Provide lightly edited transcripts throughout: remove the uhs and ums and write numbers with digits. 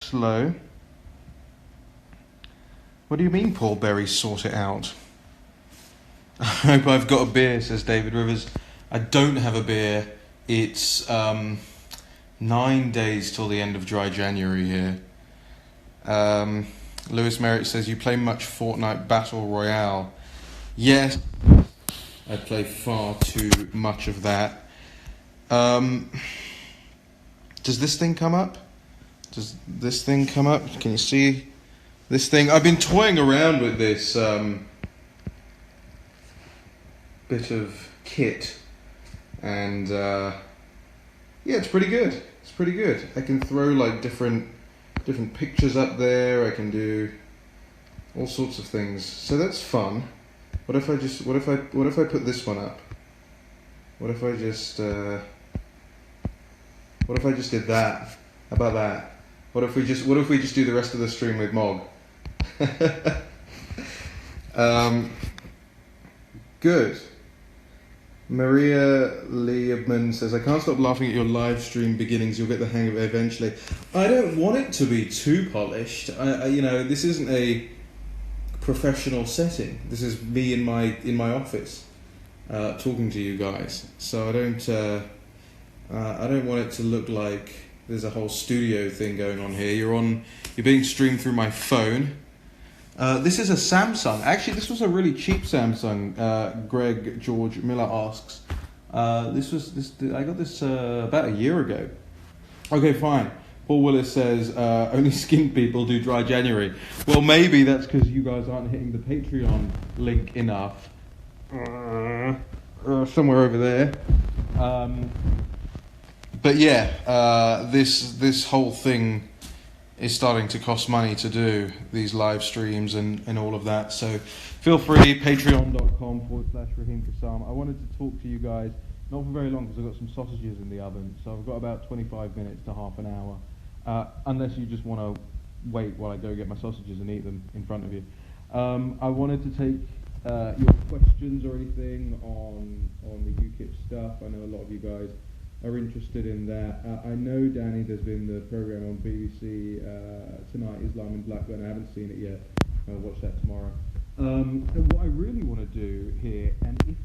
slow. What do you mean, Paul Berry, sort it out? I hope I've got a beer, says David Rivers. I don't have a beer. It's 9 days till the end of dry January here. Lewis Merritt says, you play much Fortnite Battle Royale? Yes, I play far too much of that. Does this thing come up? Does this thing come up? Can you see this thing? I've been toying around with this bit of kit, and yeah, it's pretty good. It's pretty good. I can throw like different pictures up there. I can do all sorts of things. So that's fun. What if I put this one up? What if I just did that? How about that? What if we just do the rest of the stream with Mogg? Good. Maria Liebman says, I can't stop laughing at your live stream beginnings. You'll get the hang of it eventually. I don't want it to be too polished. This isn't a professional setting. This is me in my office talking to you guys. So I don't want it to look like there's a whole studio thing going on here. You're being streamed through my phone. This is a Samsung. Actually, this was a really cheap Samsung. Greg George Miller asks. I got this about a year ago. Okay, fine. Paul Willis says only skin people do dry January. Well, maybe that's because you guys aren't hitting the Patreon link enough. Somewhere over there. But yeah, this whole thing is starting to cost money to do, these live streams and all of that. So feel free, patreon.com/Raheem Kassam. I wanted to talk to you guys, not for very long because I've got some sausages in the oven. So I've got about 25 minutes to half an hour. Unless you just want to wait while I go get my sausages and eat them in front of you. I wanted to take your questions or anything on the UKIP stuff. I know a lot of you guys are interested in that. I know, Danny, there's been the program on BBC tonight, Islam in Blackburn. I haven't seen it yet. I'll watch that tomorrow. And what I really want to do here, and if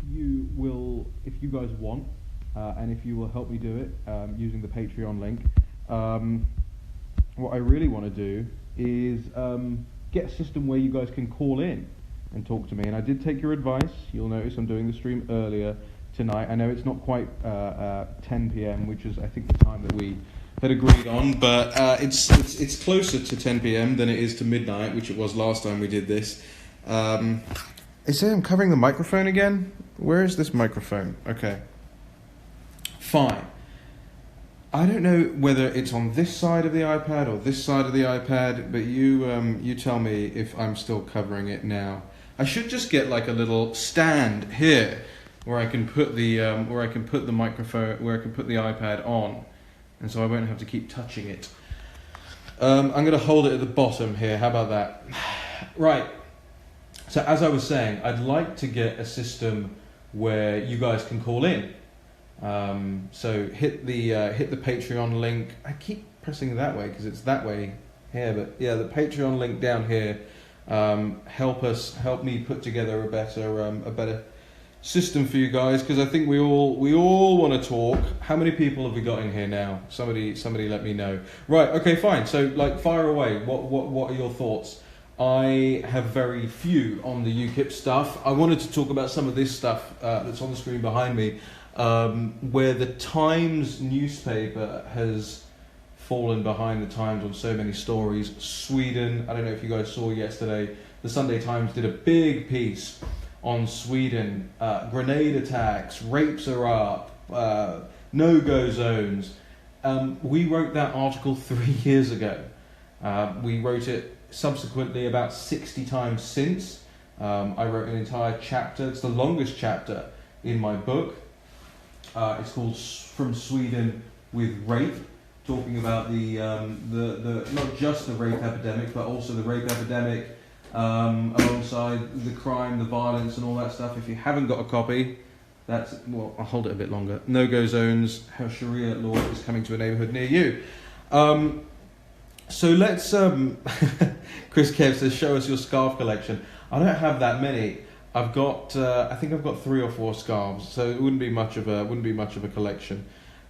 you guys want, and if you will help me do it using the Patreon link, what I really want to do is get a system where you guys can call in and talk to me. And I did take your advice. You'll notice I'm doing the stream earlier tonight. I know it's not quite 10 p.m., which is I think the time that we had agreed on, but it's closer to 10 p.m. than it is to midnight, which it was last time we did this. I'm covering the microphone again? Where is this microphone? Okay. Fine. I don't know whether it's on this side of the iPad or this side of the iPad, but you tell me if I'm still covering it now. I should just get like a little stand here where I can put the microphone, where I can put the iPad on, and so I won't have to keep touching it. I'm going to hold it at the bottom here. How about that? Right. So as I was saying, I'd like to get a system where you guys can call in. So hit the Patreon link. I keep pressing that way because it's that way here, but yeah, the Patreon link down here. Help me put together a better system for you guys, because I think we all want to talk. How many people have we got in here now? Somebody let me know. Right, okay, fine. So like, fire away. What are your thoughts? I have very few on the UKIP stuff. I wanted to talk about some of this stuff that's on the screen behind me, where the Times newspaper has fallen behind the Times on so many stories. Sweden, I don't know if you guys saw yesterday, the Sunday Times did a big piece on Sweden. Grenade attacks, rapes are up, no-go zones. We wrote that article 3 years ago. We wrote it subsequently about 60 times since. I wrote an entire chapter. It's the longest chapter in my book. It's called From Sweden with Rape, talking about the not just the rape epidemic, but also the rape epidemic alongside the crime, the violence, and all that stuff. If you haven't got a copy, I'll hold it a bit longer. No-go zones, how Sharia law is coming to a neighbourhood near you. So let's. Chris Kev says, "Show us your scarf collection." I don't have that many. I've got. I think I've got 3 or 4 scarves, so it wouldn't be much of a collection.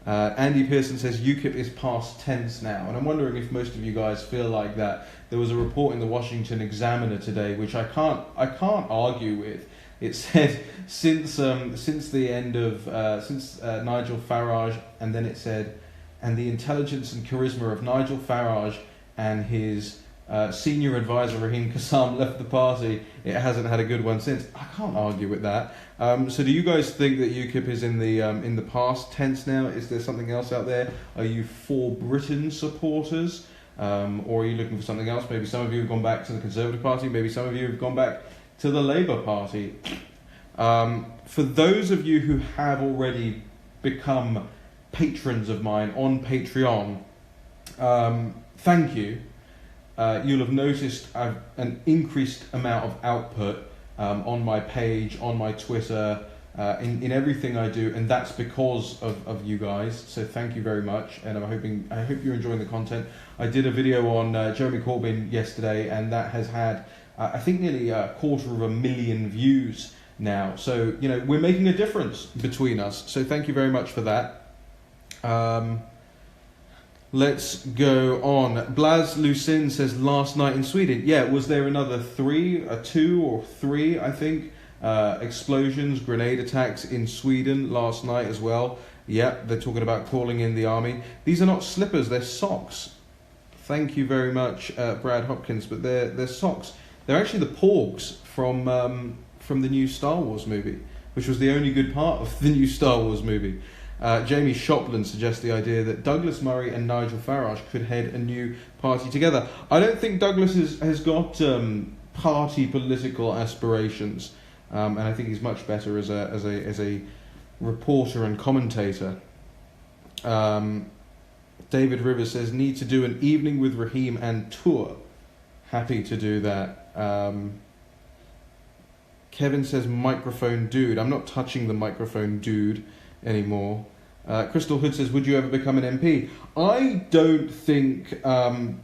Andy Pearson says UKIP is past tense now, and I'm wondering if most of you guys feel like that. There was a report in the Washington Examiner today, which I can't argue with. It said since the end of Nigel Farage, and then it said, and the intelligence and charisma of Nigel Farage and his senior advisor Raheem Kassam left the party, it hasn't had a good one since. I can't argue with that. So do you guys think that UKIP is in the past tense now? Is there something else out there? Are you for Britain supporters? Or are you looking for something else? Maybe some of you have gone back to the Conservative Party, maybe some of you have gone back to the Labour Party. For those of you who have already become patrons of mine on Patreon, thank you. You'll have noticed an increased amount of output on my page, on my Twitter, in everything I do, and that's because of you guys. So thank you very much, and I hope you're enjoying the content. I did a video on Jeremy Corbyn yesterday, and that has had I think nearly 250,000 views now. So we're making a difference between us. So thank you very much for that. Let's go on. Blas Lucin says last night in Sweden. Yeah, was there another 2 or 3, I think, explosions, grenade attacks in Sweden last night as well? Yeah, they're talking about calling in the army. These are not slippers, they're socks. Thank you very much, Brad Hopkins, but they're socks. They're actually the porgs from the new Star Wars movie, which was the only good part of the new Star Wars movie. Jamie Shopland suggests the idea that Douglas Murray and Nigel Farage could head a new party together. I don't think Douglas has got party political aspirations, and I think he's much better as a reporter and commentator. David Rivers says, need to do an evening with Raheem and tour. Happy to do that. Kevin says, microphone dude. I'm not touching the microphone dude anymore. Crystal Hood says, would you ever become an MP? I don't think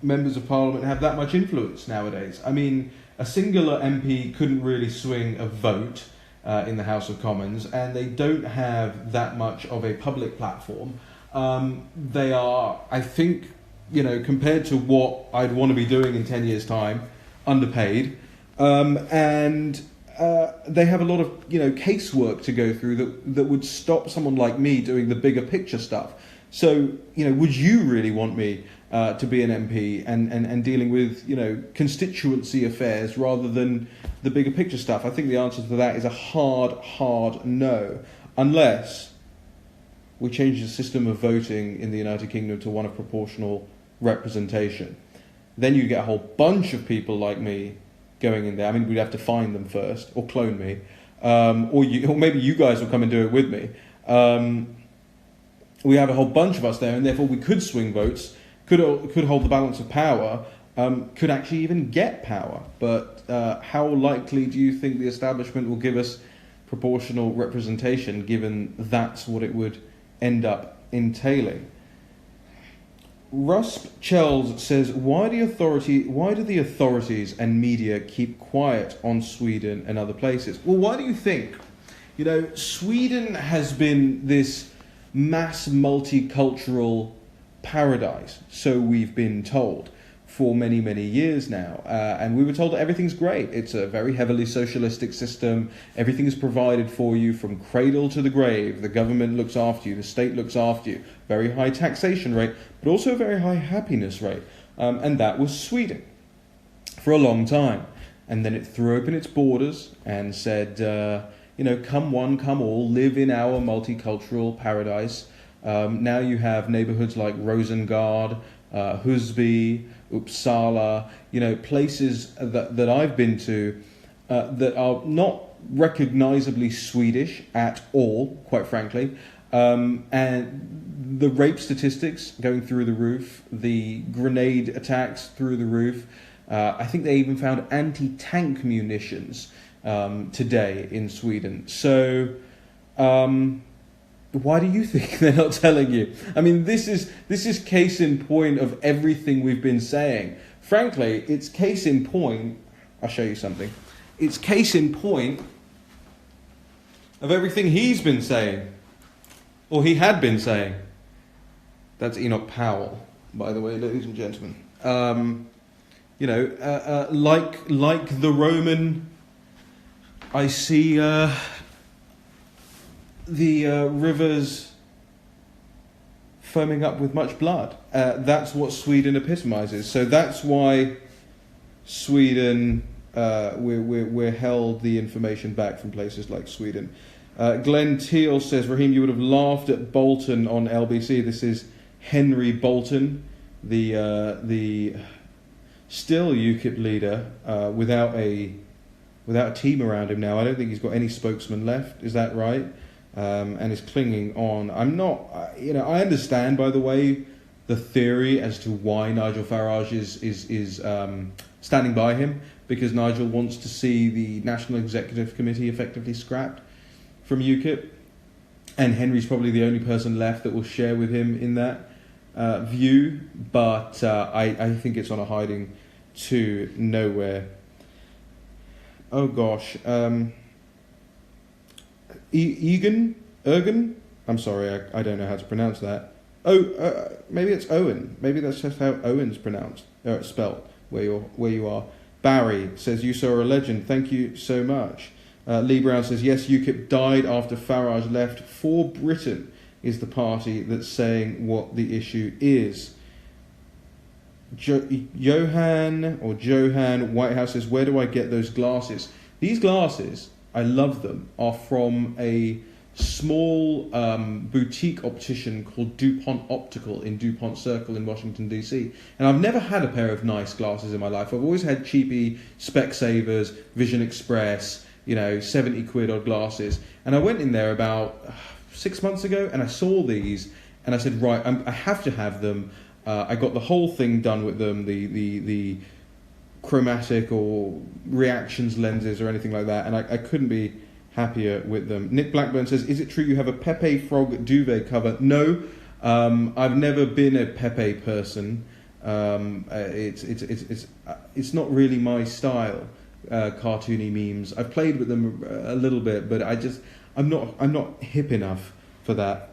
members of Parliament have that much influence nowadays. I mean, a singular MP couldn't really swing a vote in the House of Commons, and they don't have that much of a public platform. They are, I think, compared to what I'd want to be doing in 10 years' time, underpaid, and they have a lot of casework to go through that would stop someone like me doing the bigger picture stuff. So would you really want me to be an MP and dealing with constituency affairs rather than the bigger picture stuff? I think the answer to that is a hard no, unless we change the system of voting in the United Kingdom to one of proportional representation. Then you get a whole bunch of people like me going in there. I mean, we'd have to find them first, or clone me, or maybe you guys will come and do it with me. We have a whole bunch of us there, and therefore we could swing votes, could hold the balance of power, could actually even get power. But how likely do you think the establishment will give us proportional representation, given that's what it would end up entailing? Rusp Chells says, why do the authorities and media keep quiet on Sweden and other places? Well, why do you think? Sweden has been this mass multicultural paradise, so we've been told, for many, many years now. And we were told that everything's great. It's a very heavily socialistic system. Everything is provided for you from cradle to the grave. The government looks after you. The state looks after you. Very high taxation rate, but also a very high happiness rate. And that was Sweden for a long time. And then it threw open its borders and said, come one, come all, live in our multicultural paradise. Now you have neighborhoods like Rosengård, Husby, Uppsala, places that I've been to that are not recognizably Swedish at all, quite frankly. And the rape statistics going through the roof, the grenade attacks through the roof. I think they even found anti-tank munitions today in Sweden. So Why do you think they're not telling you? I mean, this is case in point of everything we've been saying. Frankly, it's case in point. I'll show you something. It's case in point of everything he's been saying, or he had been saying. That's Enoch Powell, by the way, ladies and gentlemen. Like the Roman, I see the rivers foaming up with much blood. That's what Sweden epitomizes. So that's why Sweden, we're held the information back from places like Sweden. Glenn Teal says, Raheem, you would have laughed at Bolton on LBC. This is Henry Bolton, the still UKIP leader, without a team around him now. I don't think he's got any spokesman left. Is that right? And is clinging on. I'm not, I understand, by the way, the theory as to why Nigel Farage is standing by him, because Nigel wants to see the National Executive Committee effectively scrapped from UKIP, and Henry's probably the only person left that will share with him in that view, but I think it's on a hiding to nowhere. Oh gosh. Ergen? I'm sorry, I don't know how to pronounce that. Maybe it's Owen. Maybe that's just how Owen's pronounced, spelt, where you are. Barry says, you saw a legend. Thank you so much. Lee Brown says, yes, UKIP died after Farage left. For Britain is the party that's saying what the issue is. Johan Whitehouse says, where do I get those glasses? These glasses, I love them, are from a small boutique optician called DuPont Optical in DuPont Circle in Washington, D.C. And I've never had a pair of nice glasses in my life. I've always had cheapy Specsavers, Vision Express, 70 quid odd glasses. And I went in there about 6 months ago and I saw these and I said, right, I have to have them. I got the whole thing done with them, the chromatic or reactions lenses or anything like that, and I couldn't be happier with them. Nick Blackburn says, is it true you have a Pepe Frog duvet cover? No, I've never been a Pepe person. It's not really my style, cartoony memes. I've played with them a little bit, but I'm not hip enough for that.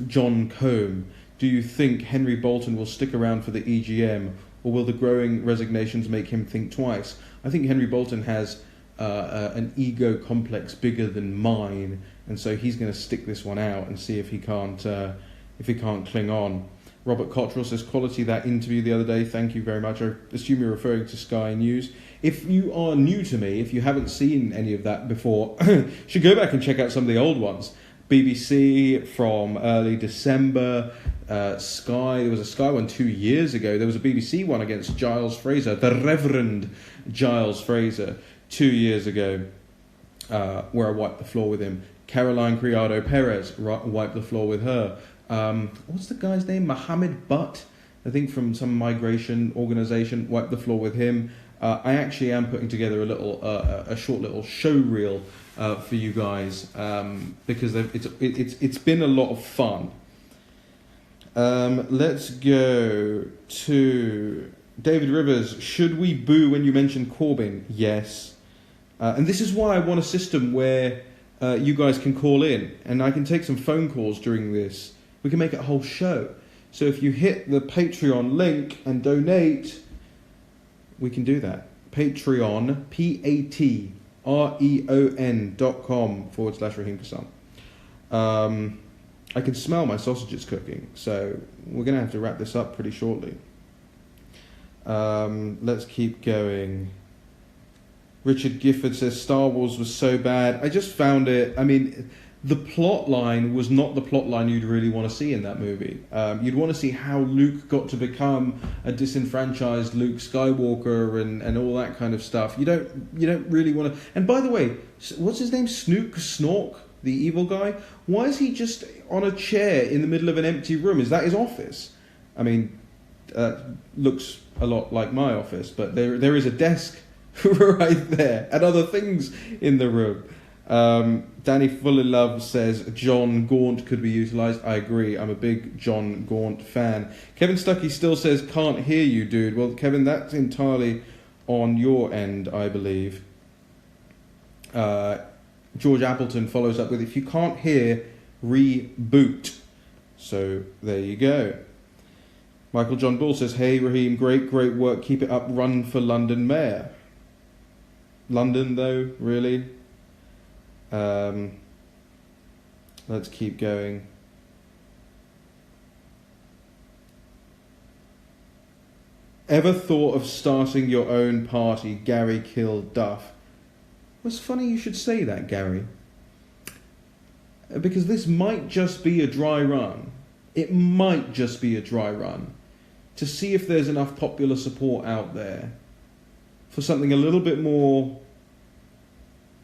John Combe, do you think Henry Bolton will stick around for the EGM, or will the growing resignations make him think twice? I think Henry Bolton has an ego complex bigger than mine, and so he's going to stick this one out and see if he can't cling on. Robert Cottrell says, quality that interview the other day. Thank you very much. I assume you're referring to Sky News. If you are new to me, if you haven't seen any of that before, you should go back and check out some of the old ones. BBC from early December, Sky, there was a Sky one 2 years ago, there was a BBC one against Giles Fraser, the Reverend Giles Fraser, 2 years ago, where I wiped the floor with him. Caroline Criado Perez, wiped the floor with her. What's the guy's name? Mohammed Butt, I think from some migration organisation, wiped the floor with him. I actually am putting together a short little show reel for you guys, because it's been a lot of fun. Let's go to David Rivers. Should we boo when you mention Corbyn? Yes. And this is why I want a system where you guys can call in and I can take some phone calls during this. We can make it a whole show. So if you hit the Patreon link and donate, we can do that. Patreon, patreon.com/Raheem Kassam. I can smell my sausages cooking, so we're going to have to wrap this up pretty shortly. Let's keep going. Richard Gifford says, Star Wars was so bad. I just found it, the plot line was not the plot line you'd really want to see in that movie. You'd want to see how Luke got to become a disenfranchised Luke Skywalker and all that kind of stuff. You don't really want to. And by the way, what's his name? Snork, the evil guy. Why is he just on a chair in the middle of an empty room? Is that his office? Looks a lot like my office, but there is a desk right there and other things in the room. Danny Full of Love says John Gaunt could be utilised. I agree. I'm a big John Gaunt fan. Kevin Stuckey still says can't hear you, dude. Well, Kevin, that's entirely on your end, I believe. George Appleton follows up with, if you can't hear, reboot. So there you go. Michael John Ball says, hey Raheem, great work, keep it up, run for London Mayor. London though, really? Let's keep going. Ever thought of starting your own party? Gary killed Duff. Well, it's funny you should say that, Gary. Because this might just be a dry run. It might just be a dry run to see if there's enough popular support out there for something a little bit more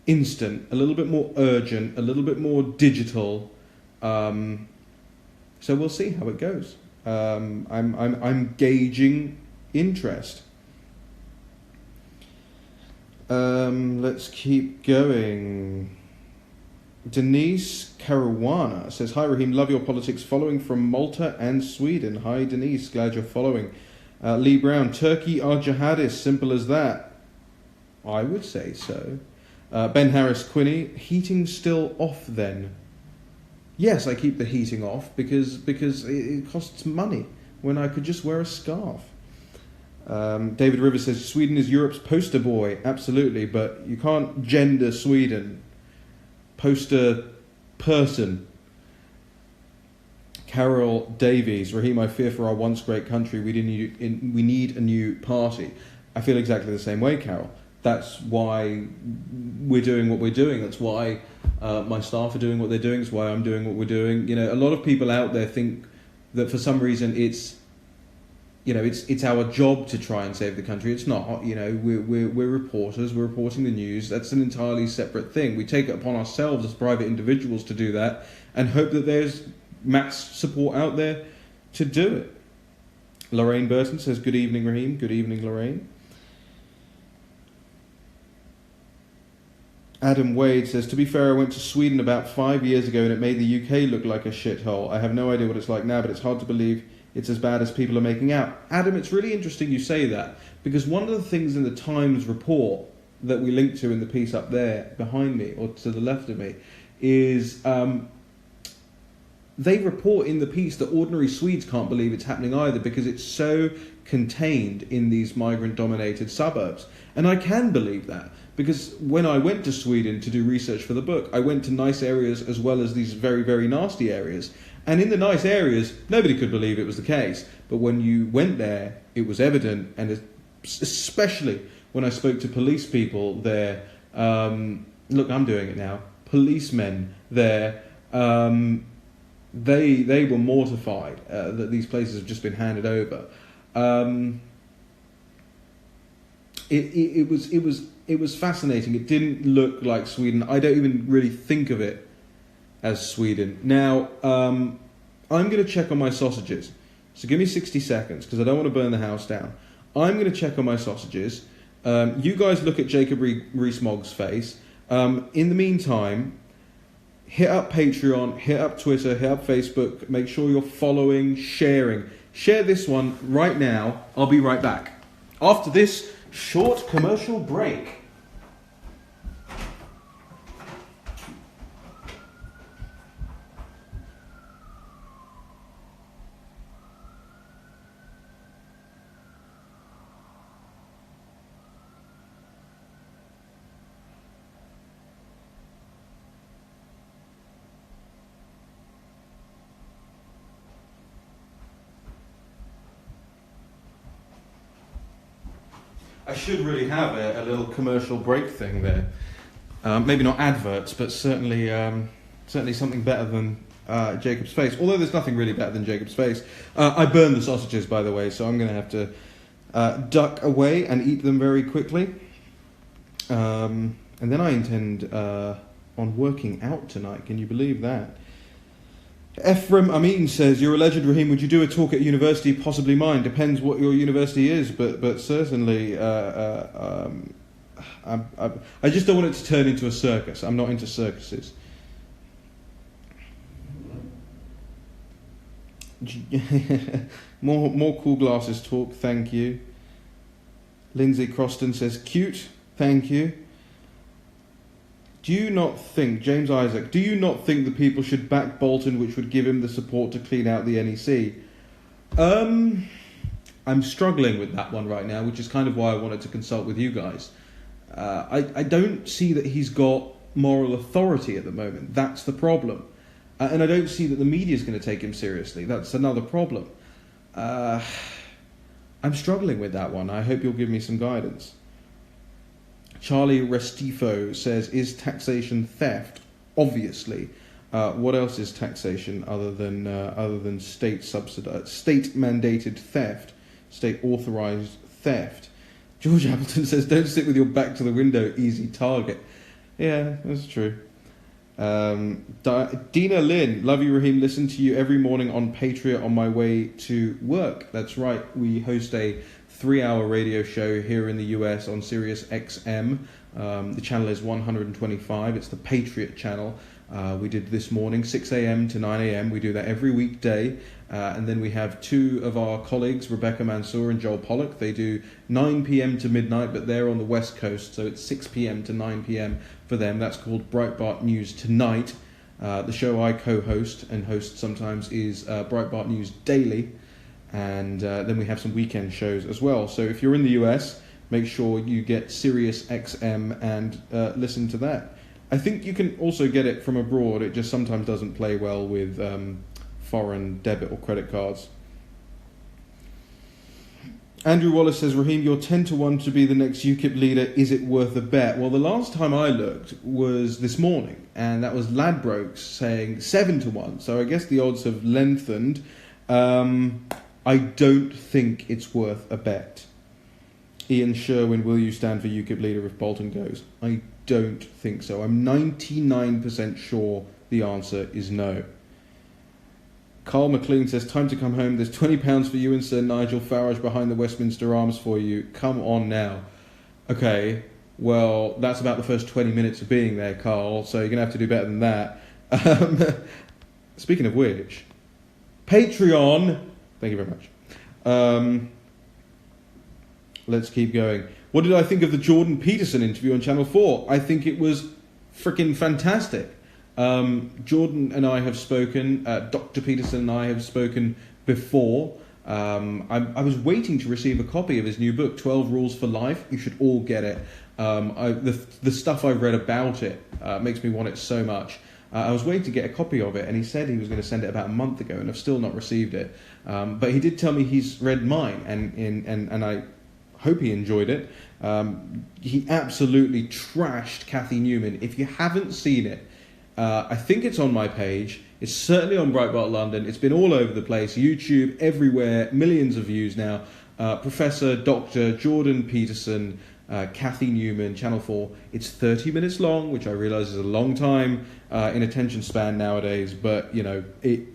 instant, a little bit more urgent, a little bit more digital. So we'll see how it goes. I'm gauging interest. Let's keep going. Denise Caruana says, hi Raheem, love your politics, following from Malta and Sweden. Hi Denise, glad you're following. Lee Brown, Turkey are jihadists, simple as that. I would say so. Ben Harris Quinney, heating still off then? Yes, I keep the heating off because it costs money when I could just wear a scarf. David Rivers says, Sweden is Europe's poster boy. Absolutely, but you can't gender Sweden. Poster person. Carol Davies, Raheem, I fear for our once great country. We need a new party. I feel exactly the same way, Carol. That's why we're doing what we're doing. That's why my staff are doing what they're doing. It's why I'm doing what we're doing. You know, a lot of people out there think that for some reason it's our job to try and save the country. It's not. You know, we're reporters. We're reporting the news. That's an entirely separate thing. We take it upon ourselves as private individuals to do that, and hope that there's mass support out there to do it. Lorraine Burton says, good evening, Raheem. Good evening, Lorraine. Adam Wade says, to be fair, I went to Sweden about 5 years ago and it made the UK look like a shithole. I have no idea what it's like now, but it's hard to believe it's as bad as people are making out. Adam, it's really interesting you say that, because one of the things in the Times report that we link to in the piece up there behind me, or to the left of me, is they report in the piece that ordinary Swedes can't believe it's happening either, because it's so contained in these migrant-dominated suburbs. And I can believe that, because when I went to Sweden to do research for the book, I went to nice areas as well as these very, very nasty areas. And in the nice areas, nobody could believe it was the case. But when you went there, it was evident, and especially when I spoke to police people there, look, I'm doing it now, policemen there, they were mortified that these places have just been handed over. It was fascinating. It didn't look like Sweden. I don't even really think of it as Sweden. Now, I'm going to check on my sausages. So give me 60 seconds, because I don't want to burn the house down. I'm going to check on my sausages. You guys look at Jacob Rees-Mogg's face. In the meantime, hit up Patreon, hit up Twitter, hit up Facebook. Make sure you're following, sharing. Share this one right now. I'll be right back after this short commercial break. I should really have a little commercial break thing there. Maybe not adverts, but certainly something better than Jacob's face. Although there's nothing really better than Jacob's face. I burned the sausages, by the way, so I'm going to have to duck away and eat them very quickly. And then I intend on working out tonight. Can you believe that? Ephraim Amin says, you're a legend, Raheem. Would you do a talk at university? Possibly mine. Depends what your university is, but certainly I just don't want it to turn into a circus. I'm not into circuses. more cool glasses talk, thank you. Lindsay Croston says, cute, thank you. Do you not think, James Isaac, do you not think the people should back Bolton, which would give him the support to clean out the NEC? I'm struggling with that one right now, which is kind of why I wanted to consult with you guys. I don't see that he's got moral authority at the moment. That's the problem. And I don't see that the media is going to take him seriously. That's another problem. I'm struggling with that one. I hope you'll give me some guidance. Charlie Restifo says, is taxation theft? Obviously. What else is taxation other than state subsidized, state mandated theft, state authorized theft? George Appleton says, don't sit with your back to the window, easy target. Yeah, that's true. Dina Lynn, love you Raheem, listen to you every morning on Patreon on my way to work. That's right, we host a 3-hour radio show here in the US on Sirius XM. The channel is 125, it's the Patriot channel. We did this morning 6 a.m. to 9 a.m. We do that every weekday. And then we have two of our colleagues, Rebecca Mansour and Joel Pollock. They do 9 p.m. to midnight, but they're on the West Coast, so it's 6 p.m. to 9 p.m. for them. That's called Breitbart News Tonight. The show I co-host and host sometimes is Breitbart News Daily. And then we have some weekend shows as well. So if you're in the US, make sure you get Sirius XM and listen to that. I think you can also get it from abroad. It just sometimes doesn't play well with foreign debit or credit cards. Andrew Wallace says, Raheem, you're 10 to 1 to be the next UKIP leader. Is it worth a bet? Well, the last time I looked was this morning, and that was Ladbrokes saying 7 to 1. So I guess the odds have lengthened. I don't think it's worth a bet. Ian Sherwin, will you stand for UKIP leader if Bolton goes? I don't think so. I'm 99% sure the answer is no. Carl McLean says, time to come home. There's £20 for you and Sir Nigel Farage behind the Westminster Arms for you. Come on now. Okay, well, that's about the first 20 minutes of being there, Carl, so you're going to have to do better than that. Speaking of which, Patreon. Thank you very much. Let's keep going. What did I think of the Jordan Peterson interview on Channel 4? I think it was freaking fantastic. Jordan and I have spoken, Dr. Peterson and I have spoken before. I was waiting to receive a copy of his new book, 12 Rules for Life. You should all get it. The stuff I've read about it makes me want it so much. I was waiting to get a copy of it, and he said he was going to send it about a month ago, and I've still not received it. But he did tell me he's read mine, and I hope he enjoyed it. He absolutely trashed Cathy Newman. If you haven't seen it, I think it's on my page. It's certainly on Breitbart London. It's been all over the place. YouTube, everywhere, millions of views now. Professor Dr. Jordan Peterson, Cathy Newman, Channel 4. It's 30 minutes long, which I realise is a long time in attention span nowadays. But, you know,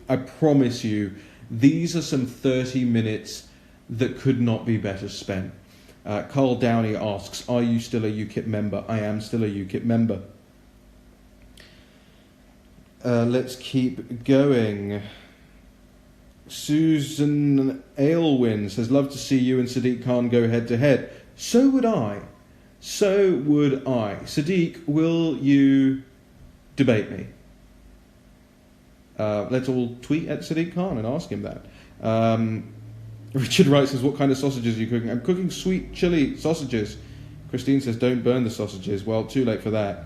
I promise you, these are some 30 minutes that could not be better spent. Carl Downey asks, are you still a UKIP member? I am still a UKIP member. Let's keep going. Susan Aylwin says, love to see you and Sadiq Khan go head to head. So would I. So would I. Sadiq, will you debate me? Let's all tweet at Sadiq Khan and ask him that. Richard Wright says, what kind of sausages are you cooking? I'm cooking sweet chili sausages. Christine says, don't burn the sausages. Well, too late for that.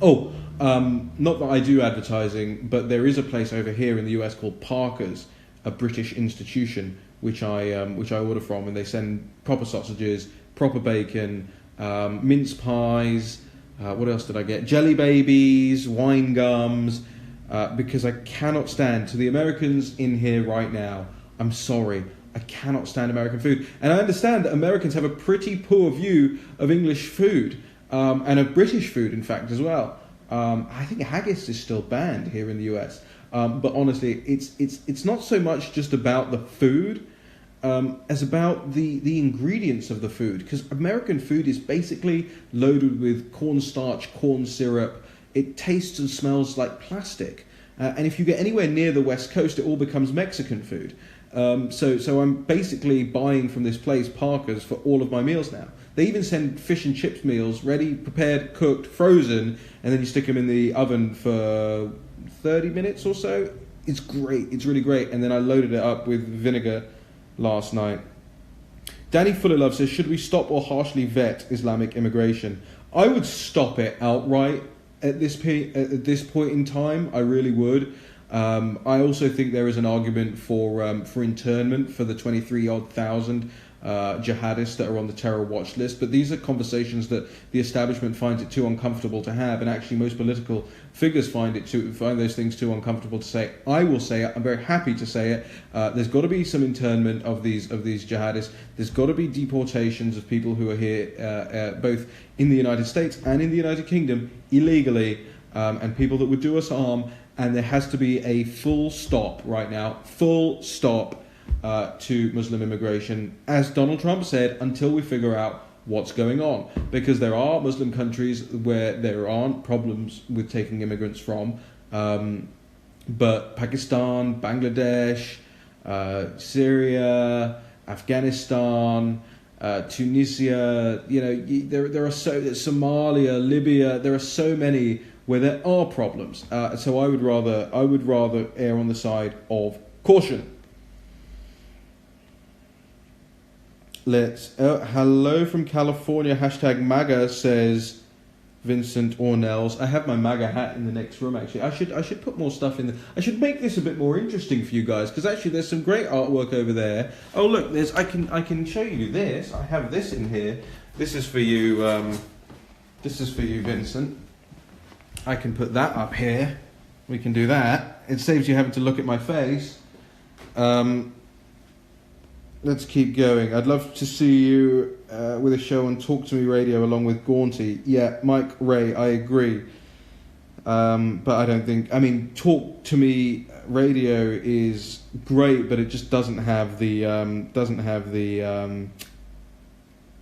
Oh, not that I do advertising, but there is a place over here in the US called Parker's, a British institution, which I order from, and they send proper sausages, proper bacon, mince pies. What else did I get? Jelly babies, wine gums, because I cannot stand, to the Americans in here right now, I'm sorry, I cannot stand American food. And I understand that Americans have a pretty poor view of English food, and of British food, in fact, as well. I think haggis is still banned here in the US. But honestly, it's not so much just about the food. as about the ingredients of the food, because American food is basically loaded with cornstarch, corn syrup. It tastes and smells like plastic. And if you get anywhere near the West Coast, it all becomes Mexican food. So I'm basically buying from this place, Parker's, for all of my meals now. They even send fish and chips meals, ready, prepared, cooked, frozen, and then you stick them in the oven for 30 minutes or so. It's great. It's really great. And then I loaded it up with vinegar last night. Danny Fullerlove says, should we stop or harshly vet Islamic immigration? I would stop it outright at this point in time. I really would. I also think there is an argument for internment for the 23-odd thousand jihadists that are on the terror watch list, but these are conversations that the establishment finds it too uncomfortable to have, and actually most political figures find those things too uncomfortable to say. I will say it. I'm very happy to say it. There's got to be some internment of these jihadists. There's got to be deportations of people who are here, both in the United States and in the United Kingdom illegally, and people that would do us harm. And there has to be a full stop right now. Full stop. To Muslim immigration, as Donald Trump said, until we figure out what's going on. Because there are Muslim countries where there aren't problems with taking immigrants from, but Pakistan, Bangladesh, Syria, Afghanistan, Tunisia, there are Somalia, Libya, there are so many where there are problems. So I would rather err on the side of caution. Hello from California, #MAGA, says Vincent Ornells. I have my MAGA hat in the next room, actually. I should put more stuff in there. I should make this a bit more interesting for you guys, because actually there's some great artwork over there. Oh look, I can show you this. I have this in here. This is for you, Vincent. I can put that up here. We can do that. It saves you having to look at my face. Let's keep going. I'd love to see you with a show on Talk to Me Radio along with Gaunty. Yeah, Mike Ray, I agree. But I don't think... Talk to Me Radio is great, but it just doesn't have the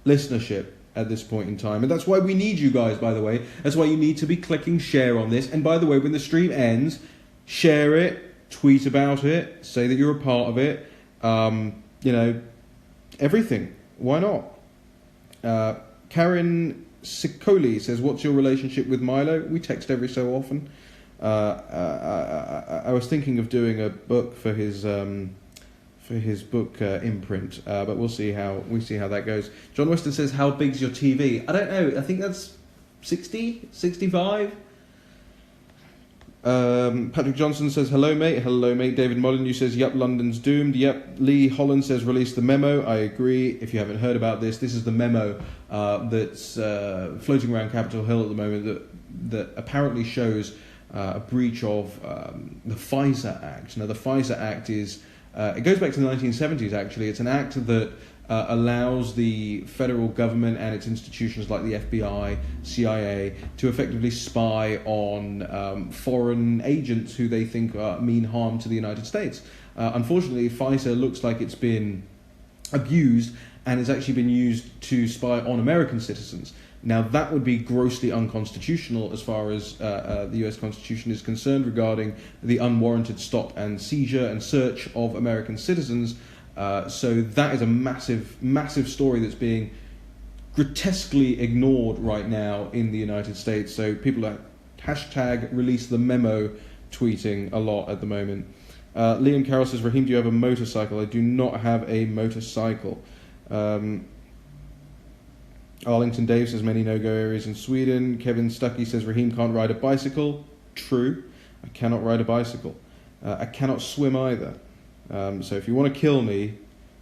listenership at this point in time. And that's why we need you guys, by the way. That's why you need to be clicking share on this. And by the way, when the stream ends, share it, tweet about it, say that you're a part of it. Everything. Why not? Karen Sicoli says, what's your relationship with Milo? We text every so often. I was thinking of doing a book for his book imprint, but we'll see how that goes. John Weston says, how big's your TV? I don't know. I think that's 60, 65. Patrick Johnson says, hello mate. David Molyneux says, yep, London's doomed. Yep. Lee Holland says, release the memo. I agree. If you haven't heard about this is the memo that's floating around Capitol Hill at the moment that apparently shows a breach of the FISA Act. Now the FISA Act is it goes back to the 1970s actually. It's an act that allows the federal government and its institutions like the FBI, CIA, to effectively spy on foreign agents who they think mean harm to the United States. Unfortunately, FISA looks like it's been abused and has actually been used to spy on American citizens. Now, that would be grossly unconstitutional as far as the US Constitution is concerned regarding the unwarranted stop and seizure and search of American citizens. So that is a massive story that's being grotesquely ignored right now in the United States. So people are #release the memo tweeting a lot at the moment. Liam Carroll says, Raheem, do you have a motorcycle? I do not have a motorcycle. Arlington Dave says, many no-go areas in Sweden. Kevin Stuckey says, Raheem can't ride a bicycle. True, I cannot ride a bicycle. I cannot swim either. So if you want to kill me,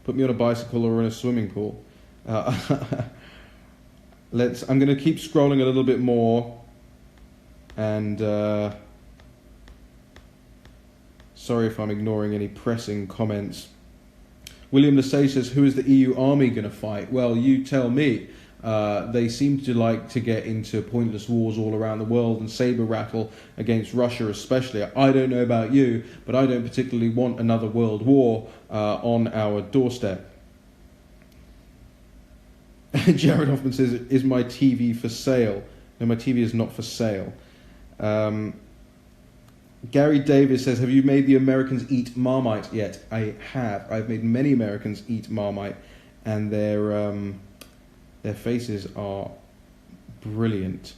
put me on a bicycle or in a swimming pool. I'm going to keep scrolling a little bit more. And sorry if I'm ignoring any pressing comments. William Lesay says, who is the EU army going to fight? Well, you tell me. They seem to like to get into pointless wars all around the world and saber rattle against Russia especially. I don't know about you, but I don't particularly want another world war on our doorstep. Jared Hoffman says, is my TV for sale? No, my TV is not for sale. Gary Davis says, have you made the Americans eat Marmite yet? I have. I've made many Americans eat Marmite, and their faces are brilliant.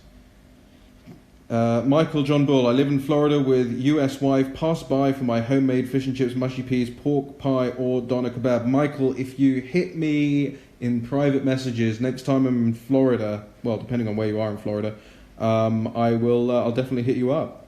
Michael John Bull, I live in Florida with US wife, pass by for my homemade fish and chips, mushy peas, pork pie or doner kebab. Michael, if you hit me in private messages next time I'm in Florida, well, depending on where you are in Florida, I'll definitely hit you up.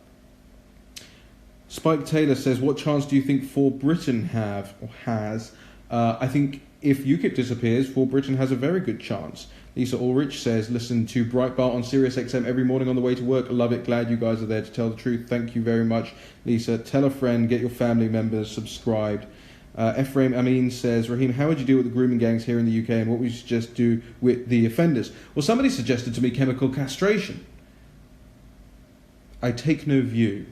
Spike Taylor says, what chance do you think For Britain has? I think if UKIP disappears, For Britain has a very good chance. Lisa Ulrich says, listen to Breitbart on Sirius XM every morning on the way to work. Love it. Glad you guys are there to tell the truth. Thank you very much, Lisa. Tell a friend. Get your family members subscribed. Ephraim Amin says, Raheem, how would you deal with the grooming gangs here in the UK, and what would you suggest do with the offenders? Well, somebody suggested to me chemical castration. I take no view.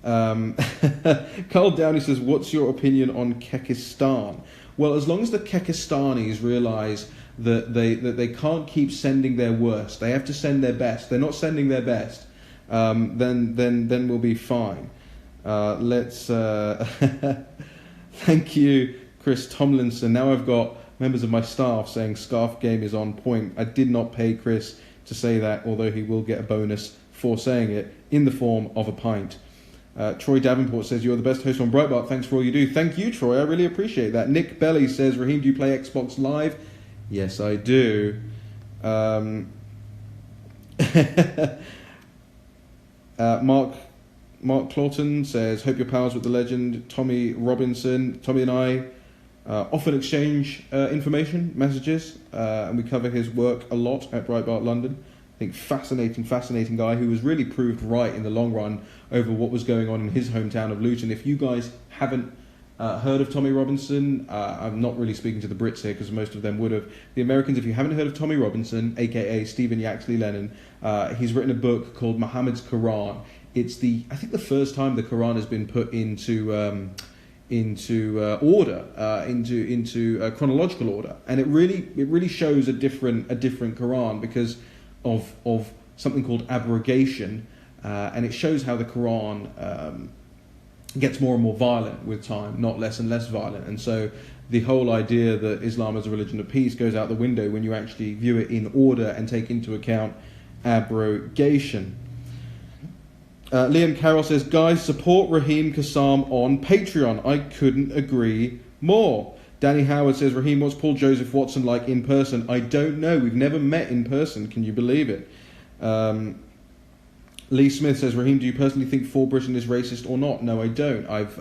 Carl Downey says, what's your opinion on Kekistan? Well, as long as the Kekistanis realise that they can't keep sending their worst, they have to send their best. They're not sending their best. Then we'll be fine. Thank you, Chris Tomlinson. Now I've got members of my staff saying Scarf Game is on point. I did not pay Chris to say that, although he will get a bonus for saying it in the form of a pint. Troy Davenport says, you're the best host on Breitbart. Thanks for all you do. Thank you, Troy. I really appreciate that. Nick Belly says, Raheem, do you play Xbox Live? Yes, I do. Mark Clawton says, hope your pals with the legend Tommy Robinson. Tommy and I often exchange information, messages, and we cover his work a lot at Breitbart London. I think fascinating guy who was really proved right in the long run over what was going on in his hometown of Luton. If you guys haven't heard of Tommy Robinson, I'm not really speaking to the Brits here because most of them would have. The Americans, if you haven't heard of Tommy Robinson, aka Stephen Yaxley Lennon, he's written a book called Muhammad's Quran. It's I think the first time the Quran has been put into order, into chronological order, and it really shows a different Quran because of something called abrogation, and it shows how the Quran gets more and more violent with time, not less and less violent. And so the whole idea that Islam is a religion of peace goes out the window when you actually view it in order and take into account abrogation. Liam Carroll says, guys, support Raheem Kassam on Patreon. I couldn't agree more. Danny Howard says, Raheem, what's Paul Joseph Watson like in person? I don't know. We've never met in person. Can you believe it? Lee Smith says, Raheem, do you personally think For Britain is racist or not? No, I don't. I've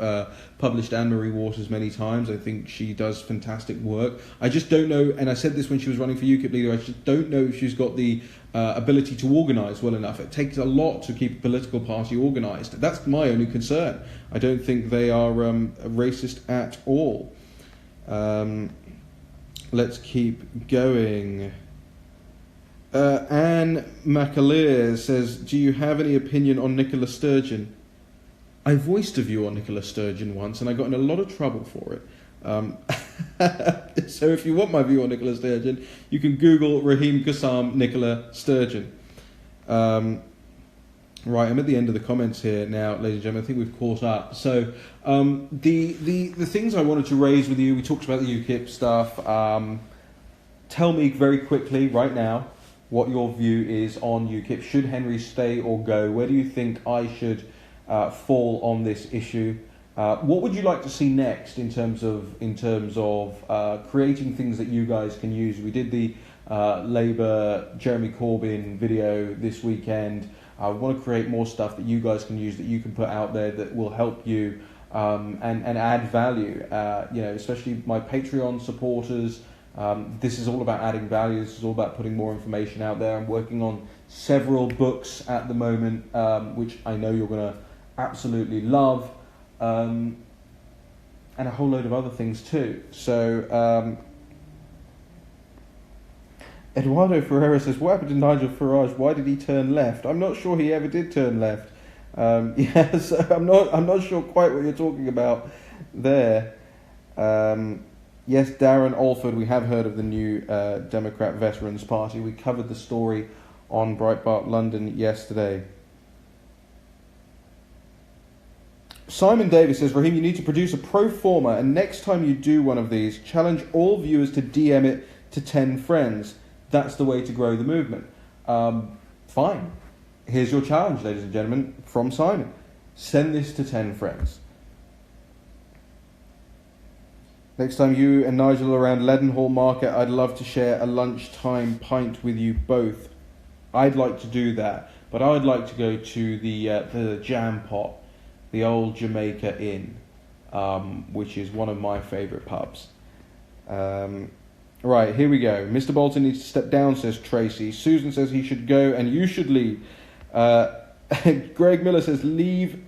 published Anne-Marie Waters many times. I think she does fantastic work. I just don't know, and I said this when she was running for UKIP leader, I just don't know if she's got the ability to organise well enough. It takes a lot to keep a political party organised. That's my only concern. I don't think they are racist at all. Let's keep going. Anne McAleer says, do you have any opinion on Nicola Sturgeon? I voiced a view on Nicola Sturgeon once and I got in a lot of trouble for it. So if you want my view on Nicola Sturgeon, you can Google Raheem Kassam Nicola Sturgeon. Right, I'm at the end of the comments here now, ladies and gentlemen. I think we've caught up. So the things I wanted to raise with you, we talked about the UKIP stuff. Tell me very quickly right now what your view is on UKIP. Should Henry stay or go? Where do you think I should fall on this issue? What would you like to see next in terms of creating things that you guys can use? We did the Labour Jeremy Corbyn video this weekend. I want to create more stuff that you guys can use, that you can put out there that will help you and add value. Especially my Patreon supporters. This is all about adding value. This is all about putting more information out there. I'm working on several books at the moment, which I know you're going to absolutely love, and a whole load of other things too. So Eduardo Ferreira says, what happened to Nigel Farage? Why did he turn left? I'm not sure he ever did turn left. I'm not sure quite what you're talking about there. Yes, Darren Alford, we have heard of the new Democrat Veterans Party. We covered the story on Breitbart London yesterday. Simon Davis says, Raheem, you need to produce a pro forma, and next time you do one of these, challenge all viewers to DM it to 10 friends. That's the way to grow the movement. Fine. Here's your challenge, ladies and gentlemen, from Simon. Send this to 10 friends. Next time you and Nigel are around Leadenhall Market, I'd love to share a lunchtime pint with you both. I'd like to do that, but I would like to go to the Jam Pot, the old Jamaica Inn, which is one of my favourite pubs. Right, here we go. Mr. Bolton needs to step down, says Tracy. Susan says he should go and you should leave. Greg Miller says leave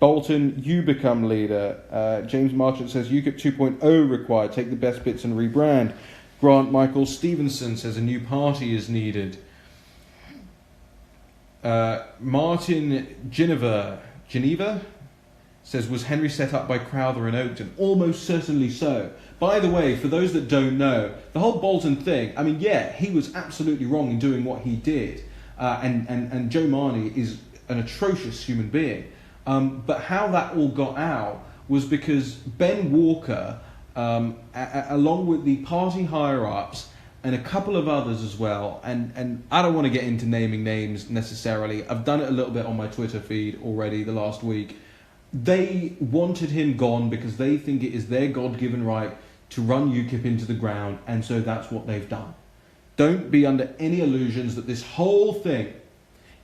Bolton, you become leader. James Marchant says UKIP 2.0 required. Take the best bits and rebrand. Grant Michael Stevenson says a new party is needed. Martin Geneva says, was Henry set up by Crowther and Oakton? Almost certainly so. By the way, for those that don't know, the whole Bolton thing, I mean, yeah, he was absolutely wrong in doing what he did. And Joe Marnie is an atrocious human being. But how that all got out was because Ben Walker, along with the party higher-ups, and a couple of others as well, and I don't want to get into naming names necessarily. I've done it a little bit on my Twitter feed already the last week. They wanted him gone because they think it is their God-given right to run UKIP into the ground, and so that's what they've done. Don't be under any illusions that this whole thing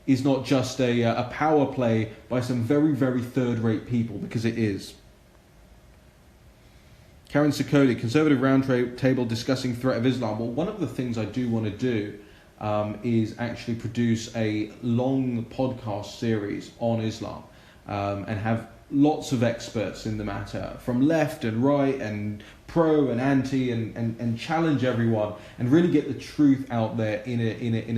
is not just a power play by some very, very third-rate people, because it is. Karen Sikoli, Conservative Roundtable discussing threat of Islam. Well, one of the things I do want to do is actually produce a long podcast series on Islam and have lots of experts in the matter from left and right and pro and anti and challenge everyone and really get the truth out there in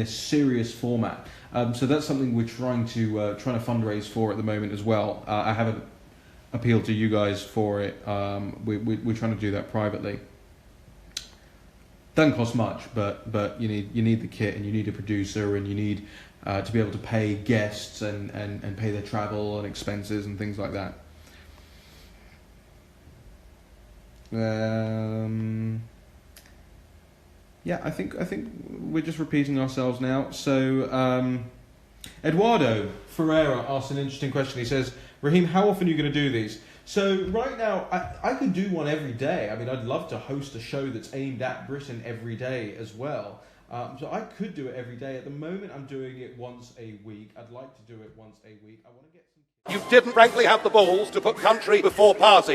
a serious format. So that's something we're trying to fundraise for at the moment as well. I haven't appealed to you guys for it. We're trying to do that privately. Doesn't cost much, but you need the kit and you need a producer and you need to be able to pay guests and pay their travel and expenses and things like that. Yeah, I think we're just repeating ourselves now. So Eduardo Ferreira asked an interesting question. He says, Raheem, how often are you going to do these? So right now, I could do one every day. I mean, I'd love to host a show that's aimed at Britain every day as well. So I could do it every day. At the moment, I'm doing it once a week. I'd like to do it once a week. I want to get some... You didn't frankly have the balls to put country before party.